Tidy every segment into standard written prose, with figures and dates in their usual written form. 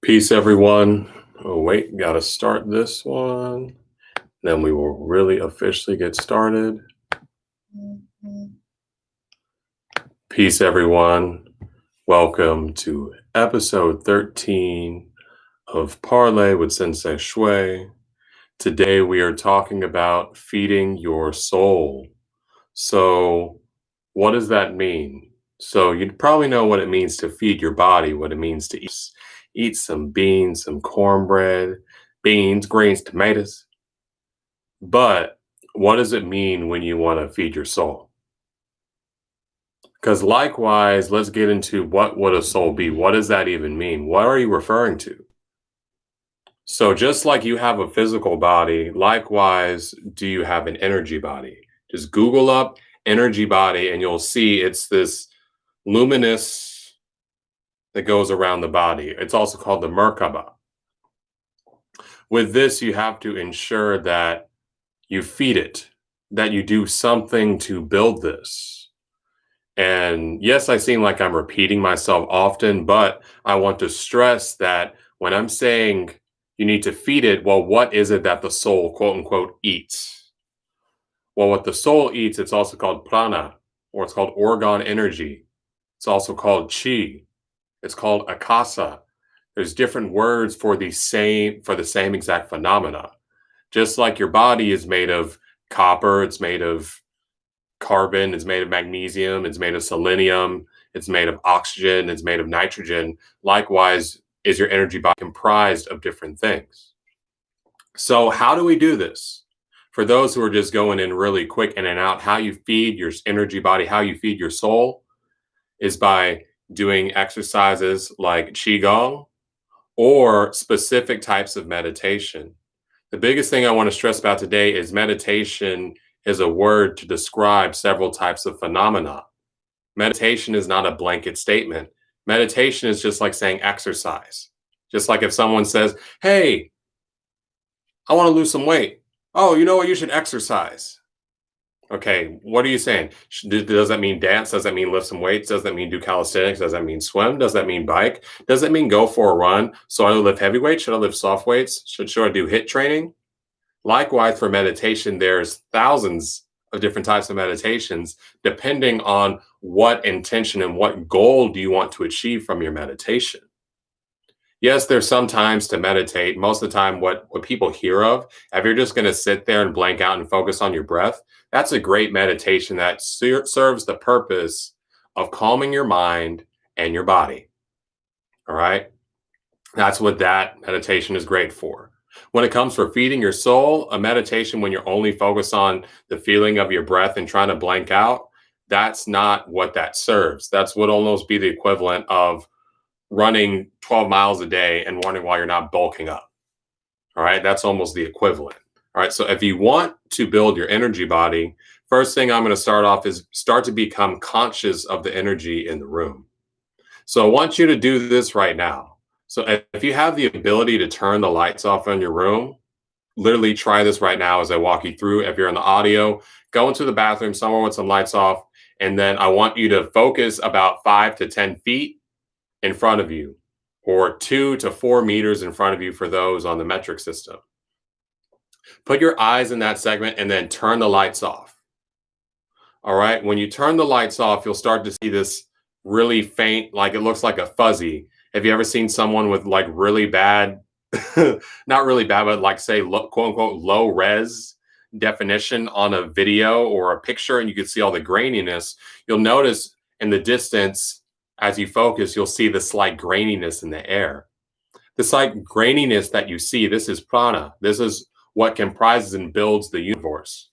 Peace, everyone. Oh, wait, gotta start this one. Then we will really officially get started. Peace, everyone. Welcome to episode 13 of Parlez with Sensei Shui. Today we are talking about feeding your soul. So, what does that mean? So, you probably know what it means to feed your body, what it means to eat some beans, some cornbread, beans, greens, tomatoes. But what does it mean when you want to feed your soul? Because likewise, let's get into what would a soul be? What does that even mean? What are you referring to? So just like you have a physical body, likewise, do you have an energy body? Just Google up energy body and you'll see it's this luminous that goes around the body. It's also called the Merkaba. With this, you have to ensure that you feed it, that you do something to build this. And yes, I seem like I'm repeating myself often, but I want to stress that when I'm saying you need to feed it, well, what is it that the soul, quote unquote, eats? Well, what the soul eats, it's also called prana, or it's called orgone energy. It's also called chi. It's called akasa. There's different words for the same exact phenomena. Just like your body is made of copper, it's made of carbon, it's made of magnesium, it's made of selenium, it's made of oxygen, it's made of nitrogen. Likewise, is your energy body comprised of different things. So how do we do this? For those who are just going in really quick in and out, how you feed your energy body, how you feed your soul is by doing exercises like Qigong or specific types of meditation. The biggest thing I want to stress about today is meditation is a word to describe several types of phenomena. Meditation is not a blanket statement. Meditation is just like saying exercise. Just like if someone says, hey, I want to lose some weight. Oh, you know what? You should exercise. Okay, what are you saying? Does that mean dance? Does that mean lift some weights? Does that mean do calisthenics? Does that mean swim? Does that mean bike? Does it mean go for a run? So I lift heavy weights? Should I lift soft weights? Should I do HIIT training? Likewise, for meditation, there's thousands of different types of meditations, depending on what intention and what goal do you want to achieve from your meditation. Yes, there's some times to meditate. Most of the time, what people hear of, if you're just going to sit there and blank out and focus on your breath, that's a great meditation that serves the purpose of calming your mind and your body. All right. That's what that meditation is great for. When it comes for feeding your soul, a meditation when you're only focused on the feeling of your breath and trying to blank out, that's not what that serves. That's would almost be the equivalent of running 12 miles a day and wondering why you're not bulking up. All right. That's almost the equivalent. All right. So if you want to build your energy body, first thing I'm going to start off is start to become conscious of the energy in the room. So I want you to do this right now. So if you have the ability to turn the lights off in your room, literally try this right now as I walk you through. If you're in the audio, go into the bathroom somewhere with some lights off. And then I want you to focus about 5 to 10 feet in front of you, or 2 to 4 meters in front of you for those on the metric system. Put your eyes in that segment and then turn the lights off. All right. When you turn the lights off, you'll start to see this really faint, like it looks like a fuzzy. Have you ever seen someone with like really bad, not really bad, but like say, quote unquote, low res definition on a video or a picture, and you can see all the graininess? You'll notice in the distance, as you focus, you'll see the slight graininess in the air. The slight graininess that you see, this is prana. This is what comprises and builds the universe.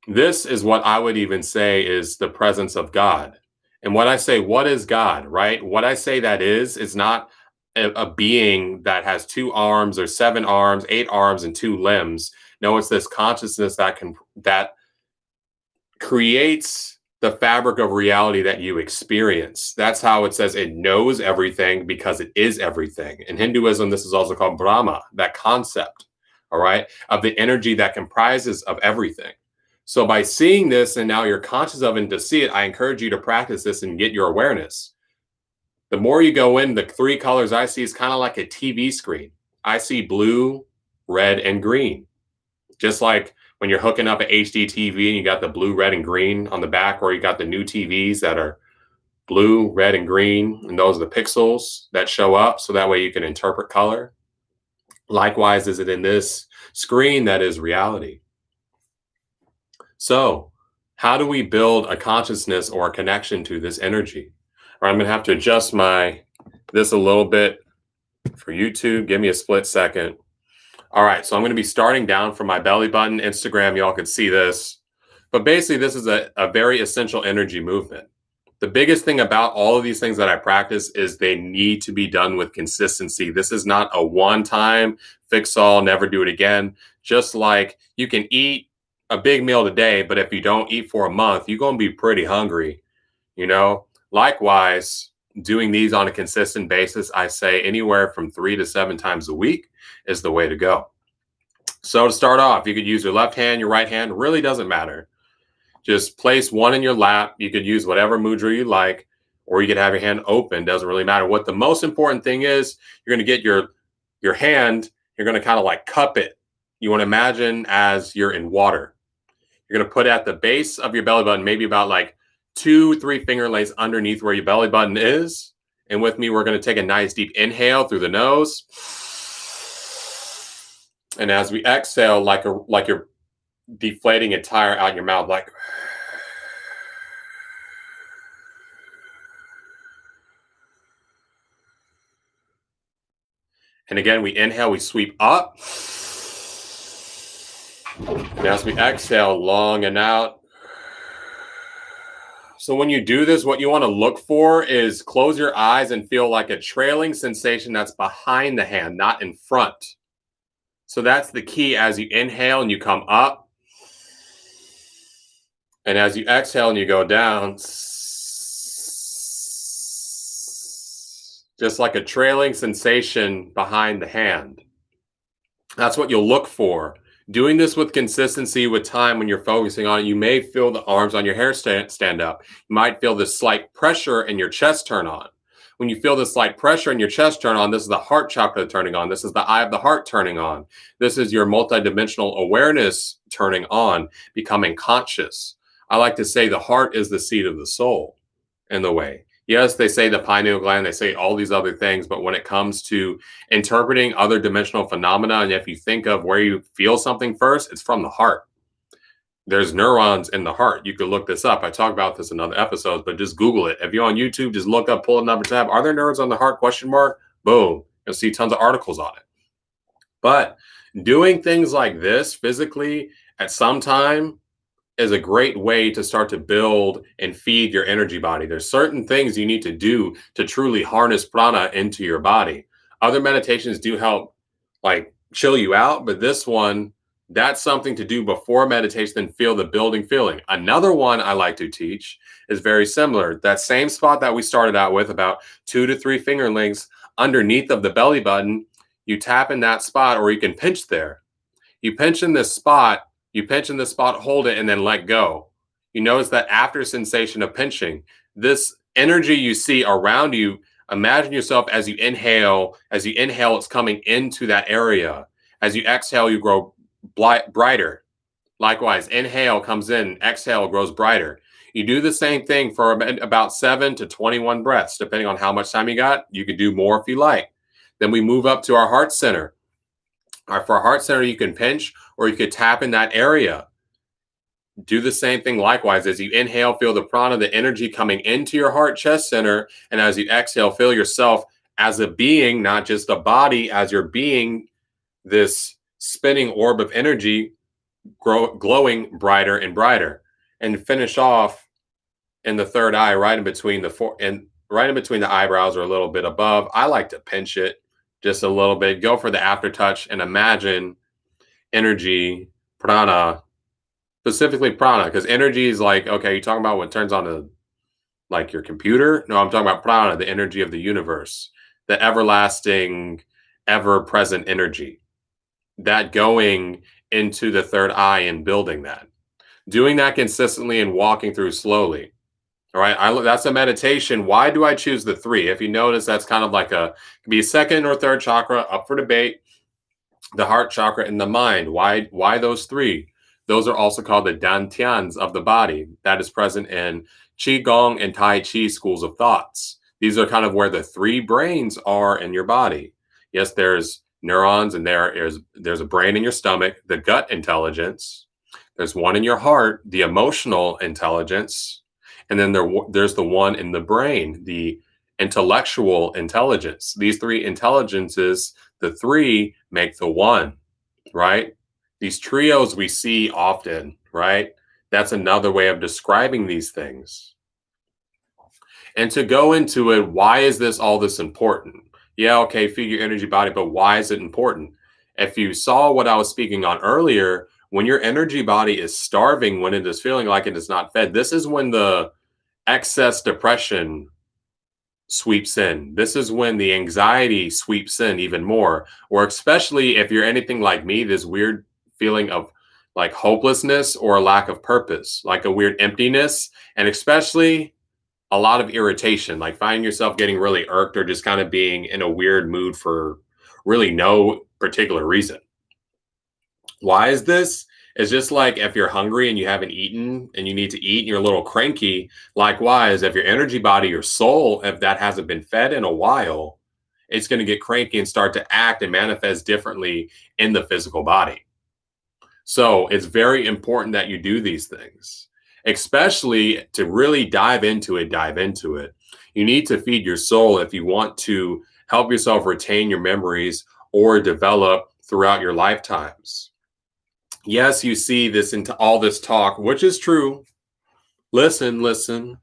This is what I would even say is the presence of God. And when I say, what is God, right? What I say that is not a being that has 2 arms or 7 arms, 8 arms, and 2 limbs. No, it's this consciousness that creates the fabric of reality that you experience. That's how it says it knows everything, because it is everything. In Hinduism, this is also called Brahma, that concept, all right, of the energy that comprises of everything. So by seeing this and now you're conscious of it and to see it, I encourage you to practice this and get your awareness. The more you go in, the three colors I see is kind of like a TV screen. I see blue, red, and green. Just like when you're hooking up an HD TV and you got the blue, red, and green on the back, or you got the new TVs that are blue, red, and green, and those are the pixels that show up, so that way you can interpret color. Likewise, is it in this screen that is reality? So, how do we build a consciousness or a connection to this energy? Or I'm going to have to adjust this a little bit for YouTube. Give me a split second. All right, so I'm going to be starting down from my belly button. Instagram, y'all could see this. But basically, this is a very essential energy movement. The biggest thing about all of these things that I practice is they need to be done with consistency. This is not a one-time fix all, never do it again. Just like you can eat a big meal today, but if you don't eat for a month, you're going to be pretty hungry, you know? Likewise, doing these on a consistent basis, I say anywhere from 3 to 7 times a week is the way to go. So to start off, you could use your left hand, your right hand, really doesn't matter. Just place one in your lap. You could use whatever mudra you like, or you could have your hand open. Doesn't really matter. What the most important thing is, you're going to get your hand, you're going to kind of like cup it. You want to imagine as you're in water. You're going to put it at the base of your belly button, maybe about like 2-3 finger lengths underneath where your belly button is. And with me, we're going to take a nice deep inhale through the nose. And as we exhale, like you're deflating a tire out your mouth, like. And again, we inhale, we sweep up. And as we exhale, long and out. So when you do this, what you want to look for is close your eyes and feel like a trailing sensation that's behind the hand, not in front. So that's the key as you inhale and you come up. And as you exhale and you go down, just like a trailing sensation behind the hand. That's what you'll look for. Doing this with consistency, with time, when you're focusing on it, you may feel the arms on your hair stand up. You might feel this slight pressure in your chest turn on. When you feel this slight pressure in your chest turn on, this is the heart chakra turning on. This is the eye of the heart turning on. This is your multidimensional awareness turning on, becoming conscious. I like to say the heart is the seat of the soul in the way. Yes, they say the pineal gland, they say all these other things, but when it comes to interpreting other dimensional phenomena, and if you think of where you feel something first, it's from the heart. There's neurons in the heart. You could look this up. I talk about this in other episodes, but just Google it. If you're on YouTube, just look up, pull another tab. Are there neurons on the heart? ? Boom. You'll see tons of articles on it. But doing things like this physically at some time is a great way to start to build and feed your energy body. There's certain things you need to do to truly harness prana into your body. Other meditations do help like chill you out, but this one, that's something to do before meditation and feel the building feeling. Another one I like to teach is very similar. That same spot that we started out with, about 2 to 3 finger lengths underneath of the belly button, you tap in that spot, or you can pinch there. You pinch in this spot, hold it, and then let go. You notice that after sensation of pinching, this energy you see around you, imagine yourself as you inhale, it's coming into that area. As you exhale, you grow brighter. Likewise, inhale comes in, exhale grows brighter. You do the same thing for about 7 to 21 breaths, depending on how much time you got. You could do more if you like. Then we move up to our heart center. For our heart center, you can pinch, or you could tap in that area. Do the same thing likewise. As you inhale, feel the prana, the energy coming into your heart chest center. And as you exhale, feel yourself as a being, not just a body, as your being, this spinning orb of energy glowing brighter and brighter. And finish off in the third eye, right in between the eyebrows, or a little bit above. I like to pinch it just a little bit. Go for the aftertouch and imagine energy, prana, specifically prana, because energy is like, okay, you're talking about what turns on like your computer? No, I'm talking about prana, the energy of the universe, the everlasting, ever-present energy, that going into the third eye and building that. Doing that consistently and walking through slowly. All right. That's a meditation. Why do I choose the three? If you notice, that's kind of like could be a second or third chakra up for debate. The heart chakra and the mind. Why those three? Those are also called the dantians of the body. That is present in Qigong and Tai Chi schools of thoughts. These are kind of where the three brains are in your body. Yes, there's neurons and there's a brain in your stomach, the gut intelligence. There's one in your heart, the emotional intelligence, and then there's the one in the brain, the intellectual intelligence. These three intelligences, the three make the one, right? These trios we see often, right? That's another way of describing these things. And to go into it, why is all this important? Yeah, okay, feed your energy body, but why is it important? If you saw what I was speaking on earlier, when your energy body is starving, when it is feeling like it is not fed, this is when the excess depression sweeps in. This is when the anxiety sweeps in even more, or especially if you're anything like me, this weird feeling of like hopelessness or a lack of purpose, like a weird emptiness, and especially a lot of irritation, like finding yourself getting really irked or just kind of being in a weird mood for really no particular reason. Why is this? It's just like if you're hungry and you haven't eaten and you need to eat and you're a little cranky. Likewise, if your energy body, your soul, if that hasn't been fed in a while, it's going to get cranky and start to act and manifest differently in the physical body. So it's very important that you do these things, especially to really dive into it. Dive into it. You need to feed your soul if you want to help yourself retain your memories or develop throughout your lifetimes. Yes, you see this into all this talk, which is true. Listen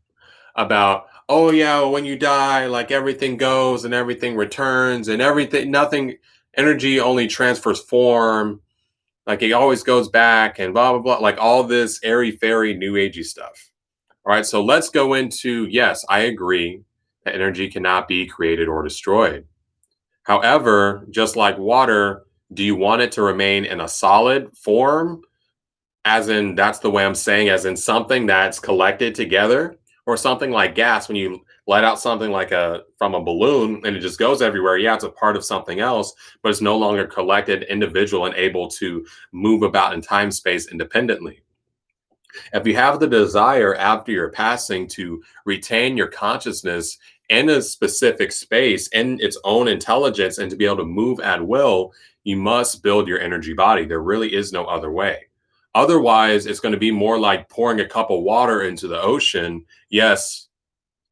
about, oh yeah, when you die, like everything goes and everything returns and everything, nothing, energy only transfers form. Like it always goes back and blah, blah, blah, like all this airy fairy new agey stuff. All right. So let's go into, yes, I agree that energy cannot be created or destroyed. However, just like water, do you want it to remain in a solid form? As in, that's the way I'm saying, as in something that's collected together, or something like gas when you let out something like from a balloon and it just goes everywhere. Yeah, it's a part of something else, but it's no longer collected, individual, and able to move about in time space independently. If you have the desire after your passing to retain your consciousness in a specific space in its own intelligence and to be able to move at will, you must build your energy body. There really is no other way. Otherwise, it's going to be more like pouring a cup of water into the ocean. Yes,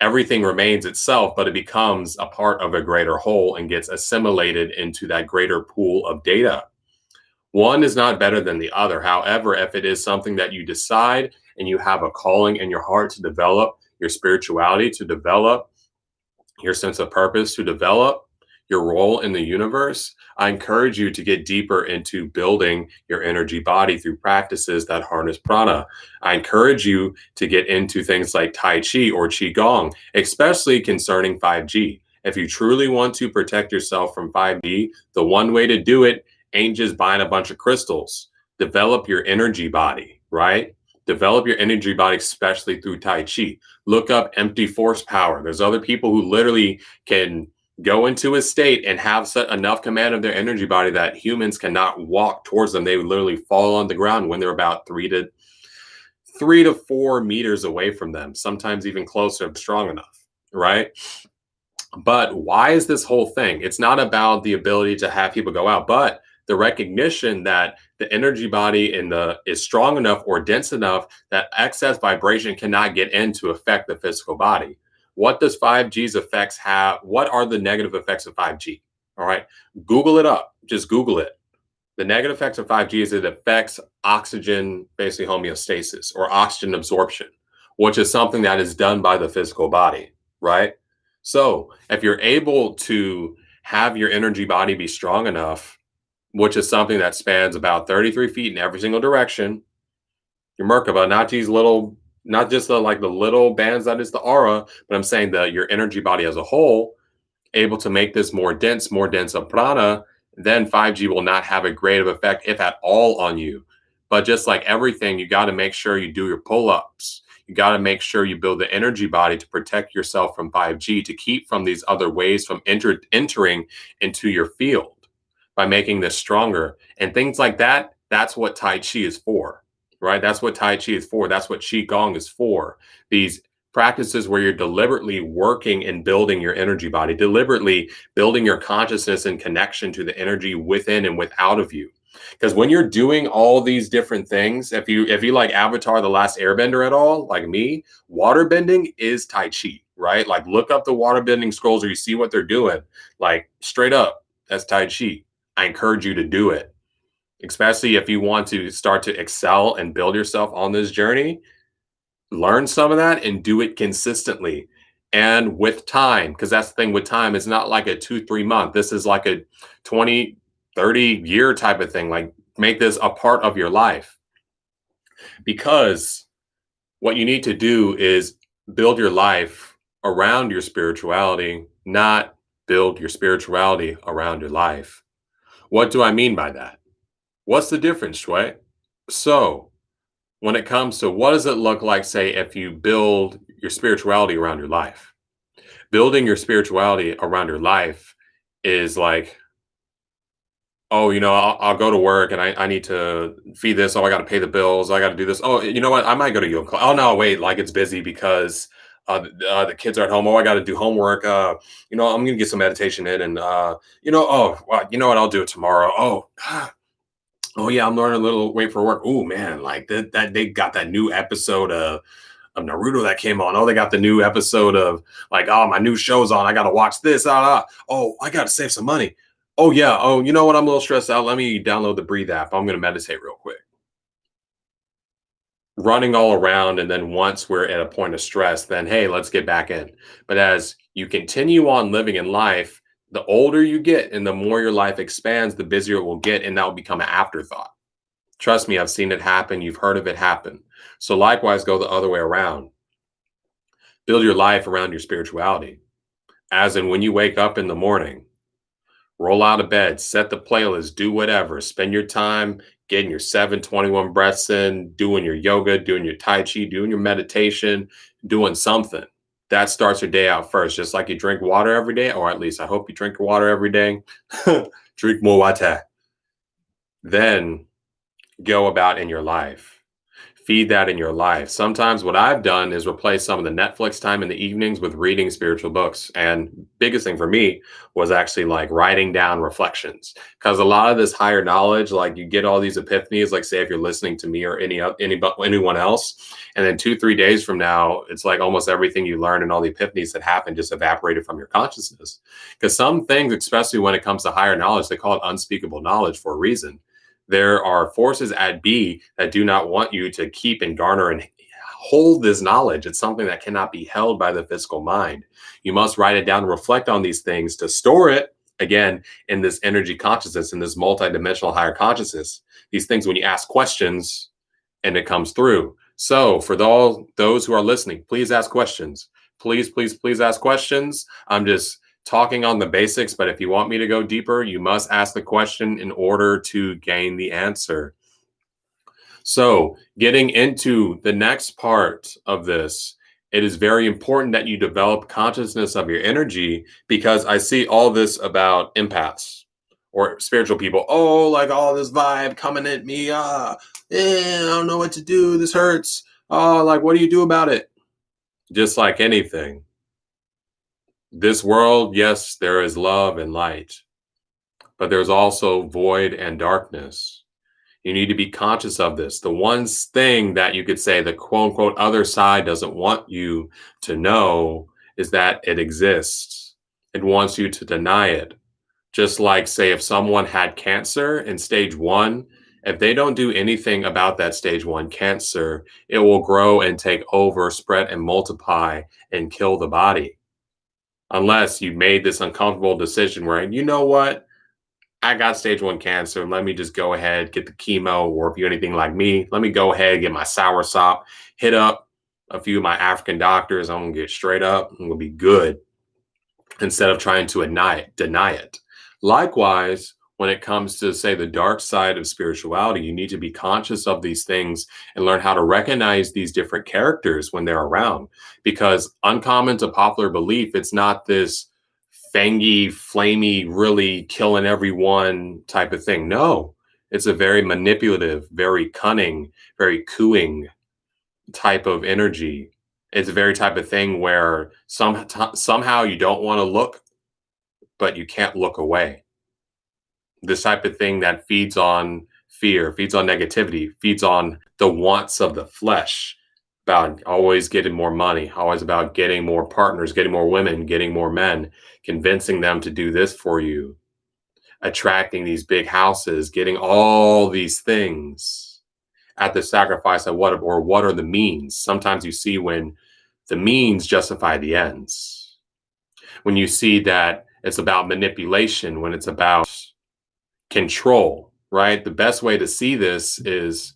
everything remains itself, but it becomes a part of a greater whole and gets assimilated into that greater pool of data. One is not better than the other. However, if it is something that you decide and you have a calling in your heart to develop your spirituality, to develop your sense of purpose, to develop your role in the universe, I encourage you to get deeper into building your energy body through practices that harness prana. I encourage you to get into things like Tai Chi or Qigong, especially concerning 5G. If you truly want to protect yourself from 5G, the one way to do it ain't just buying a bunch of crystals. Develop your energy body, right? Develop your energy body, especially through Tai Chi. Look up empty force power. There's other people who literally can go into a state and have enough command of their energy body that humans cannot walk towards them. They would literally fall on the ground when they're about 3 to 4 meters away from them, sometimes even closer, strong enough, right? But why is this whole thing? It's not about the ability to have people go out, but the recognition that the energy body is strong enough or dense enough that excess vibration cannot get in to affect the physical body. What does 5G's effects have? What are the negative effects of 5G? All right. Google it up. Just Google it. The negative effects of 5G is it affects oxygen, basically homeostasis or oxygen absorption, which is something that is done by the physical body, right? So if you're able to have your energy body be strong enough, which is something that spans about 33 feet in every single direction, your Merkaba, not these little, not just the little bands that is the aura, but I'm saying that your energy body as a whole, able to make this more dense of prana, then 5G will not have a great of effect, if at all, on you. But just like everything, you got to make sure you do your pull-ups. You got to make sure you build the energy body to protect yourself from 5G, to keep from these other waves from entering into your field by making this stronger and things like that. That's what Tai Chi is for, right? That's what Tai Chi is for. That's what Qigong is for. These practices where you're deliberately working and building your energy body, deliberately building your consciousness and connection to the energy within and without of you. Because when you're doing all these different things, if you like Avatar the Last Airbender at all, like me, water bending is Tai Chi, right? Like look up the water bending scrolls or you see what they're doing. Like straight up, that's Tai Chi. I encourage you to do it, especially if you want to start to excel and build yourself on this journey. Learn some of that and do it consistently and with time, because that's the thing with time. It's not like a 2 3 month. This is like a 20 30 year type of thing. Like make this a part of your life, because what you need to do is build your life around your spirituality, not build your spirituality around your life. What do I mean by that? What's the difference, Shui? So when it comes to what does it look like, say, if you build your spirituality around your life? Building your spirituality around your life is like, oh, I'll go to work and I need to feed this. Oh, I got to pay the bills. I got to do this. Oh, you know what? I might go to yoga class. Oh, no, wait, like it's busy because the kids are at home. Oh, I got to do homework. I'm going to get some meditation in and, oh, well, you know what? I'll do it tomorrow. Oh, oh yeah, I'm learning a little, wait for work. Oh man, like that they got that new episode of Naruto that came on. Oh, they got the new episode of like, oh, my new show's on. I gotta watch this. Oh, I gotta save some money. Oh yeah. Oh, you know what? I'm a little stressed out. Let me download the Breathe app. I'm gonna meditate real quick. Running all around, and then once we're at a point of stress, then hey, let's get back in. But as you continue on living in life, the older you get and the more your life expands, the busier it will get, and that will become an afterthought. Trust me, I've seen it happen. You've heard of it happen. So likewise, go the other way around. Build your life around your spirituality. As in when you wake up in the morning, roll out of bed, set the playlist, do whatever, spend your time getting your 721 breaths in, doing your yoga, doing your Tai Chi, doing your meditation, doing something. That starts your day out first, just like you drink water every day, or at least I hope you drink water every day. Drink more water. Then go about in your life. Feed that in your life. Sometimes what I've done is replace some of the Netflix time in the evenings with reading spiritual books. And biggest thing for me was actually like writing down reflections, because a lot of this higher knowledge, like you get all these epiphanies, like say if you're listening to me or anyone else, and then 2 3 days from now, it's like almost everything you learned and all the epiphanies that happened just evaporated from your consciousness. Because some things, especially when it comes to higher knowledge, they call it unspeakable knowledge for a reason. There are forces at B that do not want you to keep and garner and hold this knowledge. It's something that cannot be held by the physical mind. You must write it down and reflect on these things to store it again in this energy consciousness, in this multidimensional higher consciousness. These things, when you ask questions and it comes through. So for those who are listening, please ask questions. Please, please, please ask questions. I'm just talking on the basics, but if you want me to go deeper, you must ask the question in order to gain the answer. So, getting into the next part of this, it is very important that you develop consciousness of your energy, because I see all this about empaths or spiritual people. Oh, like all this vibe coming at me. I don't know what to do. This hurts. Oh, like, what do you do about it? Just like anything. This world, yes, there is love and light, but there's also void and darkness. You need to be conscious of this. The one thing that you could say the quote unquote other side doesn't want you to know is that it exists. It wants you to deny it. Just like, say, if someone had cancer in stage 1, if they don't do anything about that stage 1 cancer, it will grow and take over, spread and multiply and kill the body. Unless you made this uncomfortable decision where, you know what, I got stage 1 cancer. Let me just go ahead, get the chemo, or if you're anything like me, let me go ahead, get my soursop, hit up a few of my African doctors. I'm going to get straight up. I'm going to be good, instead of trying to deny it. Likewise, when it comes to, say, the dark side of spirituality, you need to be conscious of these things and learn how to recognize these different characters when they're around. Because uncommon to popular belief, it's not this fangy, flamey, really killing everyone type of thing. No, it's a very manipulative, very cunning, very cooing type of energy. It's a very type of thing where somehow you don't want to look, but you can't look away. This type of thing that feeds on fear, feeds on negativity, feeds on the wants of the flesh, about always getting more money, always about getting more partners, getting more women, getting more men, convincing them to do this for you, attracting these big houses, getting all these things at the sacrifice of what are the means. Sometimes you see when the means justify the ends. When you see that it's about manipulation, when it's about control, right? The best way to see this is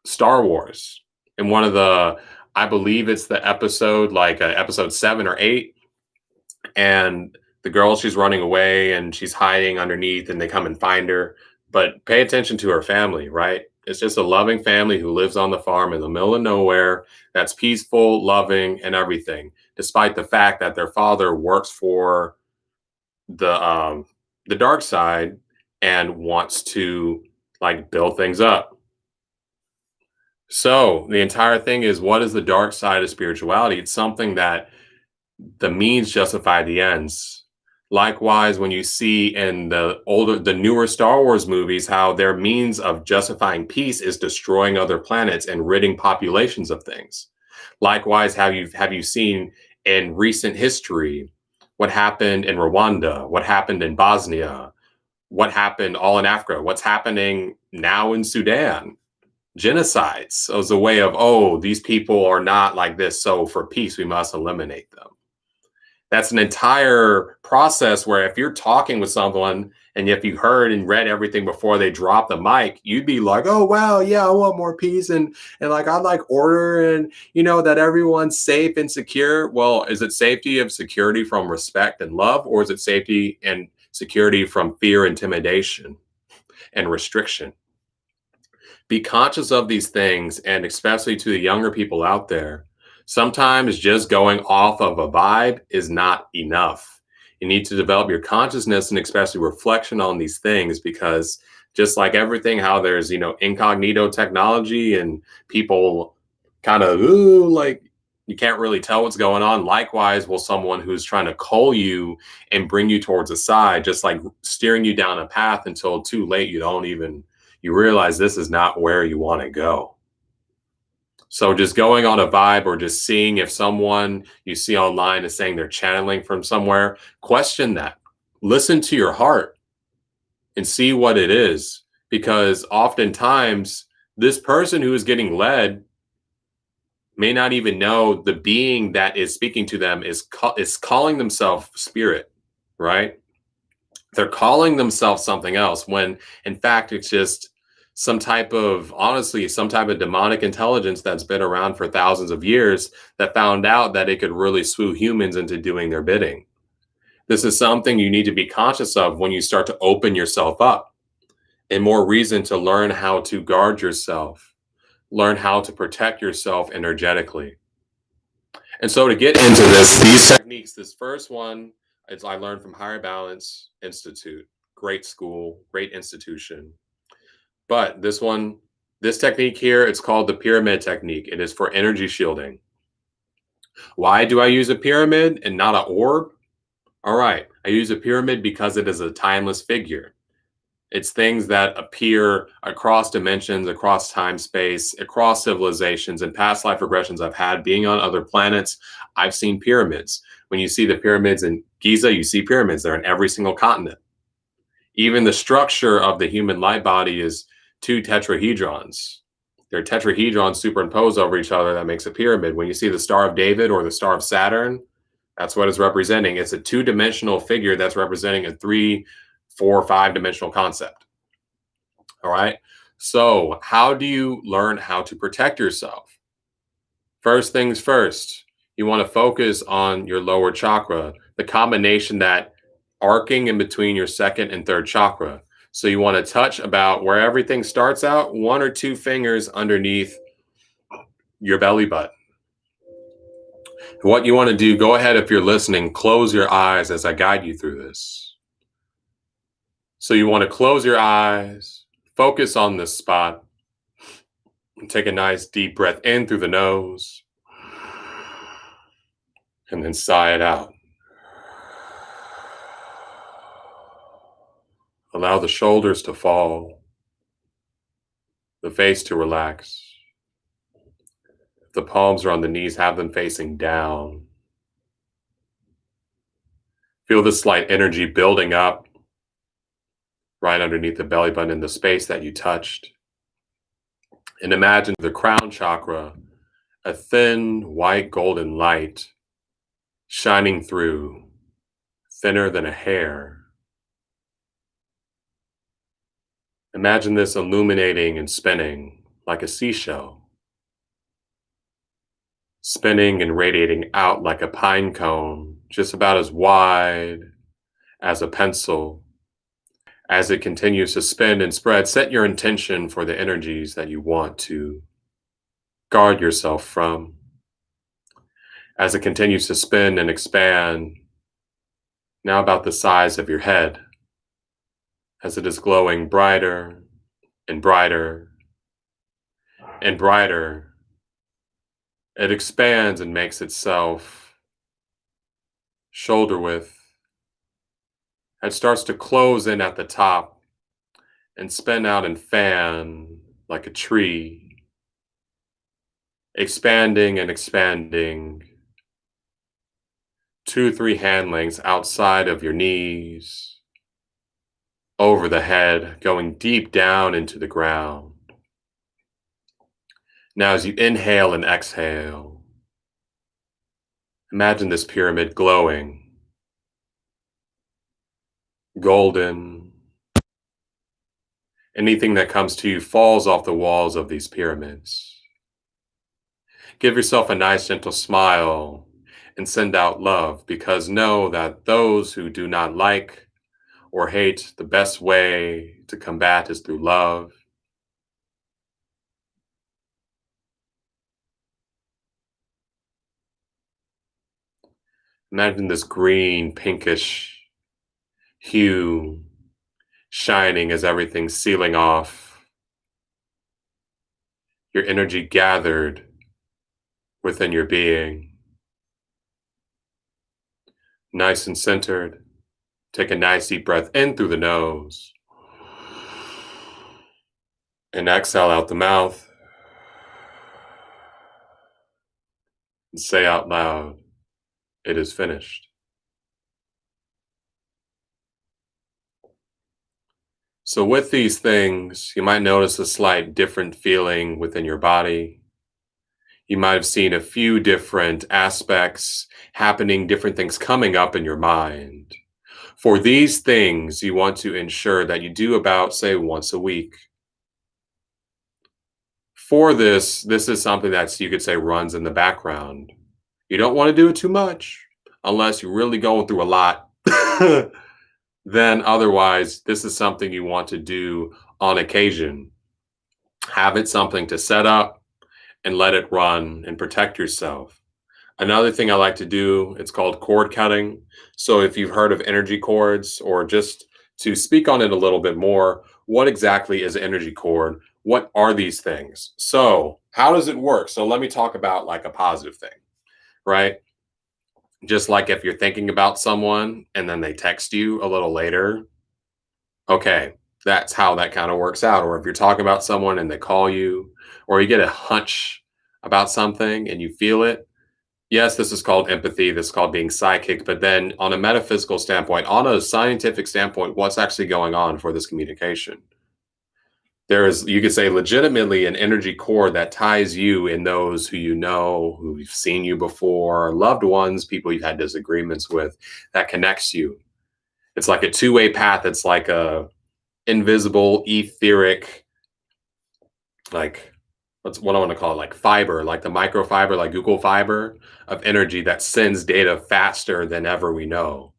Star Wars. And one of the, I believe it's the episode, like episode 7 or 8, and the girl, she's running away and she's hiding underneath, and they come and find her. But pay attention to her family, right? It's just a loving family who lives on the farm in the middle of nowhere, that's peaceful, loving, and everything, despite the fact that their father works for the dark side and wants to like build things up. So the entire thing is, what is the dark side of spirituality? It's something that the means justify the ends. Likewise, when you see in the newer Star Wars movies, how their means of justifying peace is destroying other planets and ridding populations of things. Likewise, have you seen in recent history what happened in Rwanda, what happened in Bosnia, what happened all in Africa, what's happening now in Sudan? Genocides as a way of, oh, these people are not like this, so for peace we must eliminate them. That's an entire process where if you're talking with someone and if you heard and read everything before they drop the mic, you'd be like, oh wow, yeah, I want more peace, and like I like order, and that everyone's safe and secure. Well, is it safety of security from respect and love, or is it safety and security from fear, intimidation, and restriction? Be conscious of these things, and especially to the younger people out there, sometimes just going off of a vibe is not enough. You need to develop your consciousness and especially reflection on these things, because just like everything, how there's, incognito technology and people kind of, ooh, like you can't really tell what's going on. Likewise, will someone who's trying to cull you and bring you towards a side, just like steering you down a path until too late, you realize this is not where you want to go. So just going on a vibe, or just seeing if someone you see online is saying they're channeling from somewhere, question that. Listen to your heart and see what it is. Because oftentimes this person who is getting led may not even know the being that is speaking to them is calling themselves spirit, right? They're calling themselves something else, when in fact it's just some type of demonic intelligence that's been around for thousands of years, that found out that it could really swoo humans into doing their bidding. This is something you need to be conscious of when you start to open yourself up, and more reason to learn how to guard yourself, learn how to protect yourself energetically. And so to get into these techniques, this first one is I learned from Higher Balance Institute. Great school, great institution. But this technique here, it's called the pyramid technique. It is for energy shielding. Why do I use a pyramid and not an orb? All right, I use a pyramid because it is a timeless figure. It's things that appear across dimensions, across time, space, across civilizations, and past life regressions I've had being on other planets. I've seen pyramids. When you see the pyramids in Giza, you see pyramids. They're in every single continent. Even the structure of the human light body is 2 tetrahedrons. They're tetrahedrons superimposed over each other that makes a pyramid. When you see the Star of David or the Star of Saturn, that's what it's representing. It's a 2-dimensional figure that's representing a 3, 4, 5-dimensional concept. All right. So how do you learn how to protect yourself? First things first, you want to focus on your lower chakra, the combination that arcing in between your second and third chakra. So you want to touch about where everything starts out, 1 or 2 fingers underneath your belly button. What you want to do, go ahead if you're listening, close your eyes as I guide you through this. So you want to close your eyes, focus on this spot, and take a nice deep breath in through the nose, and then sigh it out. Allow the shoulders to fall, the face to relax. If the palms are on the knees, have them facing down. Feel the slight energy building up right underneath the belly button in the space that you touched. And imagine the crown chakra, a thin white golden light shining through, thinner than a hair. Imagine this illuminating and spinning like a seashell, spinning and radiating out like a pine cone, just about as wide as a pencil. As it continues to spin and spread, set your intention for the energies that you want to guard yourself from. As it continues to spin and expand, now about the size of your head, as it is glowing brighter and brighter and brighter, it expands and makes itself shoulder width. It starts to close in at the top and spin out and fan like a tree, expanding and expanding 2-3 hand lengths outside of your knees, over the head, going deep down into the ground. Now as you inhale and exhale, imagine this pyramid glowing, golden. Anything that comes to you falls off the walls of these pyramids. Give yourself a nice gentle smile and send out love, because know that those who do not like or hate, the best way to combat is through love. Imagine this green, pinkish hue shining as everything's sealing off. Your energy gathered within your being. Nice and centered. Take a nice deep breath in through the nose. And exhale out the mouth. And say out loud, it is finished. So with these things, you might notice a slight different feeling within your body. You might have seen a few different aspects happening, different things coming up in your mind. For these things, you want to ensure that you do about, say, once a week. For this is something that you could say runs in the background. You don't want to do it too much unless you're really going through a lot. Then otherwise, this is something you want to do on occasion. Have it something to set up and let it run and protect yourself. Another thing I like to do, it's called cord cutting. So if you've heard of energy cords, or just to speak on it a little bit more, what exactly is an energy cord? What are these things? So how does it work? So let me talk about like a positive thing, right? Just like if you're thinking about someone and then they text you a little later, okay, that's how that kind of works out. Or if you're talking about someone and they call you, or you get a hunch about something and you feel it. Yes, this is called empathy. This is called being psychic. But then on a metaphysical standpoint, on a scientific standpoint, what's actually going on for this communication? There is, you could say, legitimately an energy cord that ties you and those who you know, who've seen you before, loved ones, people you've had disagreements with, that connects you. It's like a two-way path. It's like a invisible, etheric, like, what I want to call it, like fiber, like the microfiber, like Google Fiber of energy that sends data faster than ever we know.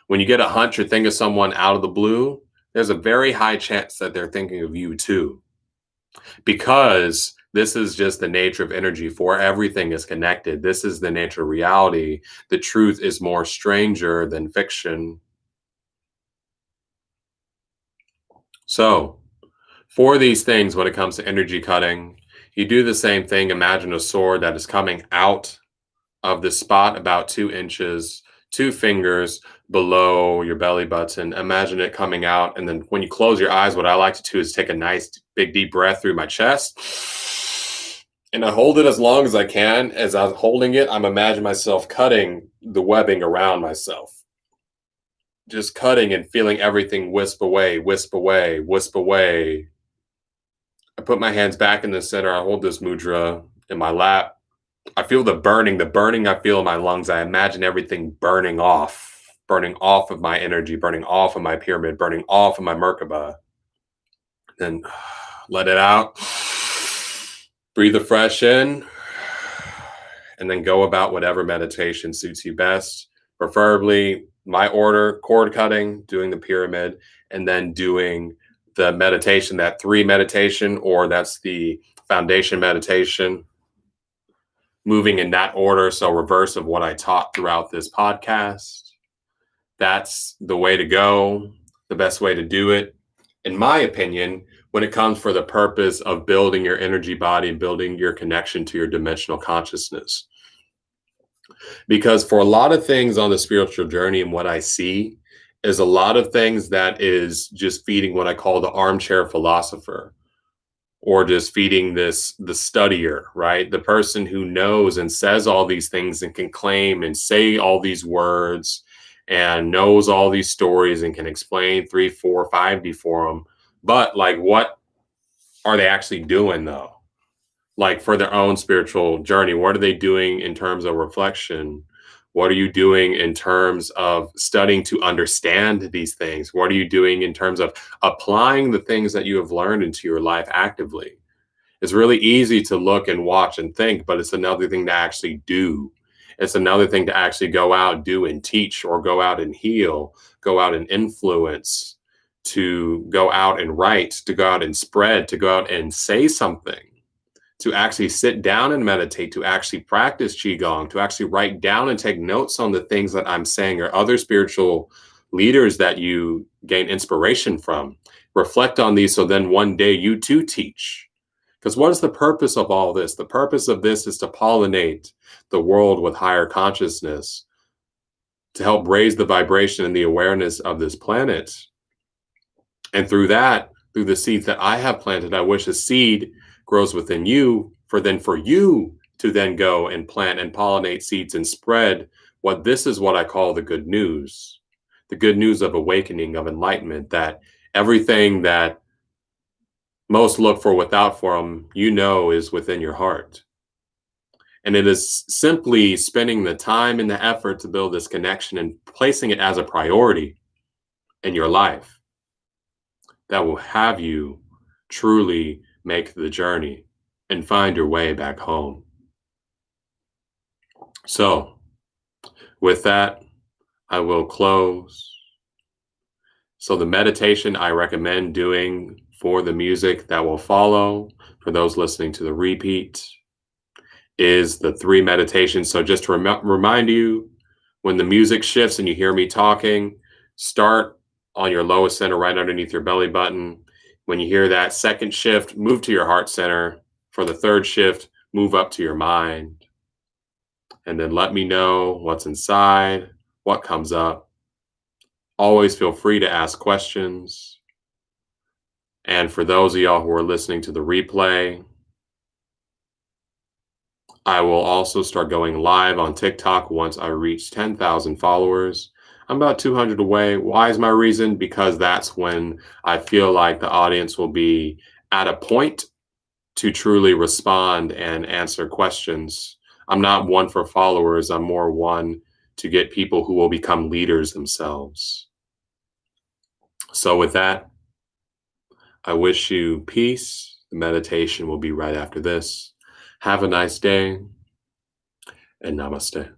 When you get a hunch or think of someone out of the blue, there's a very high chance that they're thinking of you too, because this is just the nature of energy, for everything is connected. This is the nature of reality. The truth is more stranger than fiction. So, for these things, when it comes to energy cutting, you do the same thing. Imagine a sword that is coming out of the spot about 2 inches, 2 fingers below your belly button. Imagine it coming out. And then when you close your eyes, what I like to do is take a nice big deep breath through my chest. And I hold it as long as I can. As I'm holding it, I'm imagining myself cutting the webbing around myself. Just cutting and feeling everything wisp away, wisp away, wisp away. I put my hands back in the center. I hold this mudra in my lap. I feel the burning I feel in my lungs. I imagine everything burning off of my energy, burning off of my pyramid, burning off of my Merkaba. Then let it out. Breathe the fresh in. And then go about whatever meditation suits you best. Preferably my order, cord cutting, doing the pyramid, and then doing the meditation, that 3 meditation, or that's the foundation meditation, moving in that order. So reverse of what I taught throughout this podcast. That's the way to go, the best way to do it, in my opinion, when it comes for the purpose of building your energy body and building your connection to your dimensional consciousness. Because for a lot of things on the spiritual journey, and what I see is a lot of things that is just feeding what I call the armchair philosopher, or just feeding the studier, right? The person who knows and says all these things and can claim and say all these words and knows all these stories and can explain 3, 4, 5D for them. But like, what are they actually doing though? Like for their own spiritual journey, what are they doing in terms of reflection? What are you doing in terms of studying to understand these things? What are you doing in terms of applying the things that you have learned into your life actively? It's really easy to look and watch and think, but it's another thing to actually do. It's another thing to actually go out, do and teach, or go out and heal, go out and influence, to go out and write, to go out and spread, to go out and say something, to actually sit down and meditate, to actually practice Qigong, to actually write down and take notes on the things that I'm saying, or other spiritual leaders that you gain inspiration from. Reflect on these so then one day you too teach. Because what is the purpose of all this? The purpose of this is to pollinate the world with higher consciousness, to help raise the vibration and the awareness of this planet. And through that, through the seeds that I have planted, I wish a seed grows within you, for you to then go and plant and pollinate seeds and spread this is what I call the good news of awakening, of enlightenment, that everything that most look for without form, is within your heart. And it is simply spending the time and the effort to build this connection and placing it as a priority in your life that will have you truly make the journey and find your way back home. So, with that, I will close. So the meditation I recommend doing for the music that will follow, for those listening to the repeat, is the 3 meditations. So just to remind you, when the music shifts and you hear me talking, start on your lowest center right underneath your belly button. When you hear that second shift, move to your heart center. For the third shift, move up to your mind. And then let me know what's inside, what comes up. Always feel free to ask questions. And for those of y'all who are listening to the replay, I will also start going live on TikTok once I reach 10,000 followers. I'm about 200 away. Why is my reason? Because that's when I feel like the audience will be at a point to truly respond and answer questions. I'm not one for followers. I'm more one to get people who will become leaders themselves. So with that, I wish you peace. The meditation will be right after this. Have a nice day, and namaste.